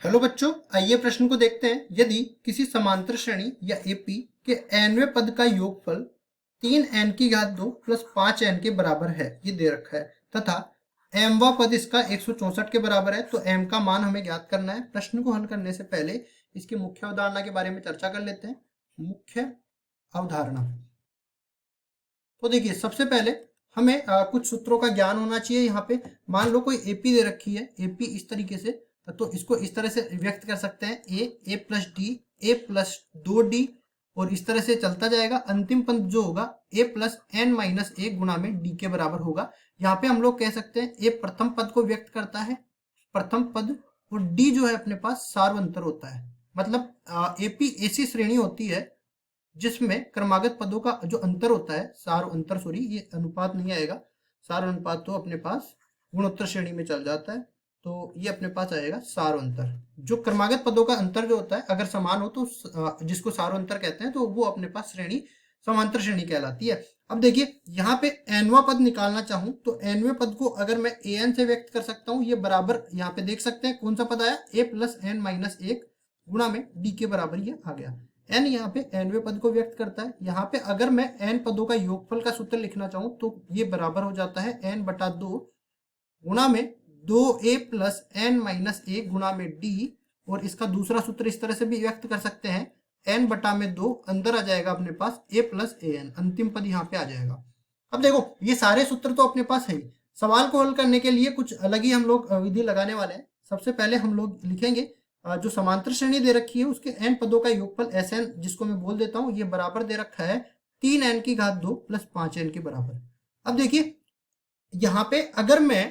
Hello बच्चों, आइए प्रश्न को देखते हैं। यदि किसी समांतर श्रेणी या एपी के nवें पद का योगफल 3n की घात 2 प्लस 5n के बराबर है, ये दे रखा है, तथा mवां पद इसका 164 के बराबर है, तो m का मान हमें ज्ञात करना है। प्रश्न को हल करने से पहले इसकी मुख्य अवधारणा के बारे में चर्चा कर लेते हैं। मुख्य अवधारणा, तो देखिए सबसे पहले हमें कुछ सूत्रों का ज्ञान होना चाहिए। यहाँ पे मान लो कोई एपी दे रखी है, एपी इस तरीके से, तो इसको इस तरह से व्यक्त कर सकते हैं, ए प्लस डी, ए प्लस 2d, और इस तरह से चलता जाएगा। अंतिम पद जो होगा ए प्लस एन माइनस 1 गुणा में डी के बराबर होगा। यहाँ पे हम लोग कह सकते हैं ए प्रथम पद को व्यक्त करता है, प्रथम पद, और डी जो है अपने पास सार्वंतर होता है। मतलब एपी ऐसी श्रेणी होती है जिसमें क्रमागत पदों का जो अंतर होता है, सार अंतर, सॉरी ये अनुपात नहीं आएगा, सार अनुपात तो अपने पास गुणोत्तर श्रेणी में चल जाता है, तो ये अपने पास आएगा सार अंतर। जो क्रमागत पदों का अंतर जो होता है अगर समान हो तो जिसको सार अंतर कहते हैं, तो वो अपने पास श्रेणी समांतर श्रेणी कहलाती है। अब देखिए यहाँ पे nवां पद निकालना चाहूं तो nवें पद को अगर मैं an से व्यक्त कर सकता हूँ, ये बराबर यहाँ पे देख सकते हैं कौन सा पद आया, a प्लस एन माइनस 1 गुणा में d के बराबर ये आ गया। n यहाँ पे nवें पद को व्यक्त करता है। यहाँ पे अगर मैं n पदों का योगफल का सूत्र लिखना चाहूं तो ये बराबर हो जाता है n बटा 2 गुणा में 2a प्लस एन माइनस 1 गुणा में d, और इसका दूसरा सूत्र इस तरह से भी व्यक्त कर सकते हैं, n बटा में 2, अंदर आ जाएगा अपने पास a प्लस an, अंतिम पद यहाँ पे आ जाएगा। अब देखो ये सारे सूत्र तो अपने पास है ही, सवाल को हल करने के लिए कुछ अलग ही हम लोग विधि लगाने वाले हैं। सबसे पहले हम लोग लिखेंगे जो समांतर श्रेणी दे रखी है उसके n पदों का योगफल Sn, जिसको मैं बोल देता हूं, ये बराबर दे रखा है 3n की घात 2 प्लस 5n के बराबर। अब देखिए यहाँ पे अगर मैं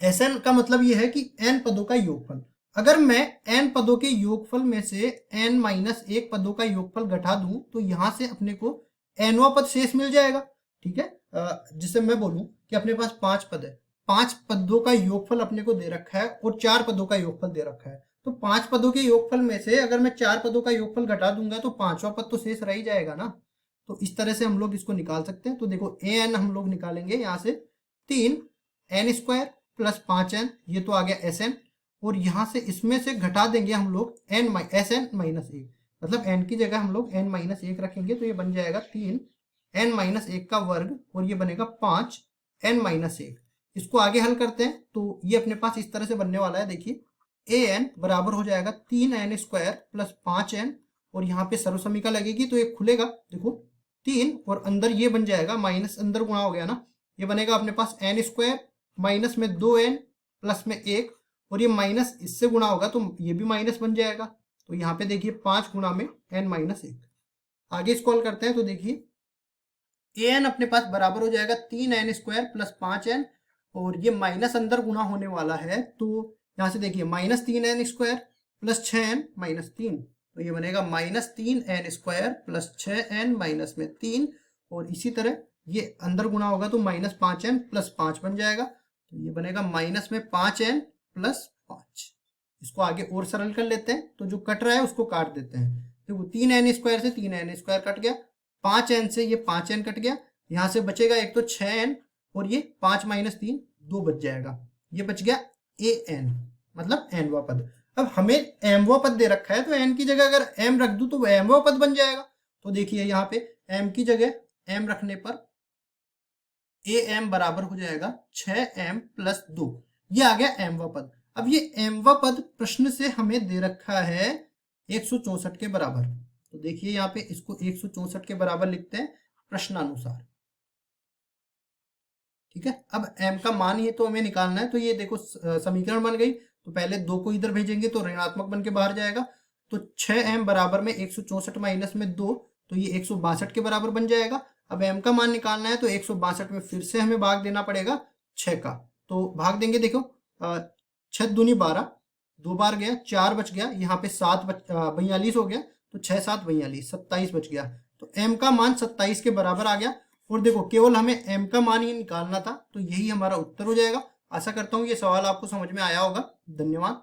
Sn का मतलब ये है कि n पदों का योगफल, अगर मैं n पदों के योगफल में से n माइनस 1 पदों का योगफल घटा दूं तो यहां से अपने को nवां पद शेष मिल जाएगा। ठीक है, जिसे मैं बोलूं कि अपने पास 5 पद है, 5 पदों का योगफल अपने को दे रखा है और 4 पदों का योगफल दे रखा है, तो 5 पदों के योगफल में से अगर मैं 4 पदों का योगफल घटा दूंगा तो 5वां पद तो शेष रह ही जाएगा ना। तो इस तरह से हम लोग इसको निकाल सकते हैं। तो देखो an हम लोग निकालेंगे यहाँ से 3n स्क्वायर प्लस 5n, ये तो आ गया Sn, और यहाँ से इसमें से घटा देंगे हम लोग Sn माइनस 1, मतलब n की जगह हम लोग n माइनस 1 रखेंगे, तो ये बन जाएगा 3n माइनस 1 का वर्ग, और ये बनेगा 5n माइनस 1। इसको आगे हल करते हैं तो ये अपने पास इस तरह से बनने वाला है। देखिए an बराबर हो जाएगा 3n स्क्वायर प्लस 5n, और यहाँ पे सर्वसमीका लगेगी तो ये खुलेगा, देखो 3 और अंदर ये बन जाएगा, माइनस अंदर गुणा हो गया ना, ये बनेगा अपने पास n स्क्वायर माइनस में 2n प्लस में 1, और ये माइनस इससे गुणा होगा तो ये भी माइनस बन जाएगा। तो यहाँ पे देखिए 5 गुणा में n माइनस 1। आगे इसको हल करते हैं तो देखिए an अपने पास बराबर हो जाएगा 3n स्क्वायर प्लस 5n, और ये माइनस अंदर गुणा होने वाला है, तो यहाँ से देखिए minus 3n square plus 6n minus 3, तो ये बनेगा minus 3n square plus 6n minus में 3, और इसी तरह ये अंदर गुणा होगा तो माइनस 5n प्लस 5 बन जाएगा, तो ये बनेगा माइनस में 5n प्लस 5। इसको आगे और सरल कर लेते हैं, तो जो कट रहा है उसको काट देते हैं। देखो 3n स्क्वायर से 3n स्क्वायर कट गया, 5n से ये 5n कट गया, यहाँ से बचेगा एक तो 6n, और ये 5 माइनस 3 2 बच जाएगा, ये बच गया an, मतलब nवां पद। अब हमें mवां पद दे रखा है तो n की जगह अगर m रख दूं तो mवां पद बन जाएगा। तो देखिए यहाँ पे m की जगह m रखने पर am बराबर हो जाएगा 6m प्लस 2, ये आ गया mवां पद। अब ये mवां पद प्रश्न से हमें दे रखा है 164 के बराबर, तो देखिए यहाँ पे इसको 164 के बराबर लिखते हैं प्रश्नानुसार। ठीक है, अब m का मान ये तो हमें निकालना है, तो ये देखो समीकरण बन गई, तो पहले 2 को इधर भेजेंगे तो ऋणात्मक बन के बाहर जाएगा, तो 6m बराबर में 164 माइनस में 2, तो ये 162 के बराबर बन जाएगा। अब m का मान निकालना है तो 162 में फिर से हमें भाग देना पड़ेगा 6 का, तो भाग देंगे, देखो 6 दूनी 12, 2 बार गया, 4 बच गया, यहाँ पे 7 42 हो गया, तो 6 7 42, 27 बच गया, तो m का मान 27 के बराबर आ गया। और देखो केवल हमें m का मान ही निकालना था, तो यही हमारा उत्तर हो जाएगा। आशा करता हूँ ये सवाल आपको समझ में आया होगा। धन्यवाद।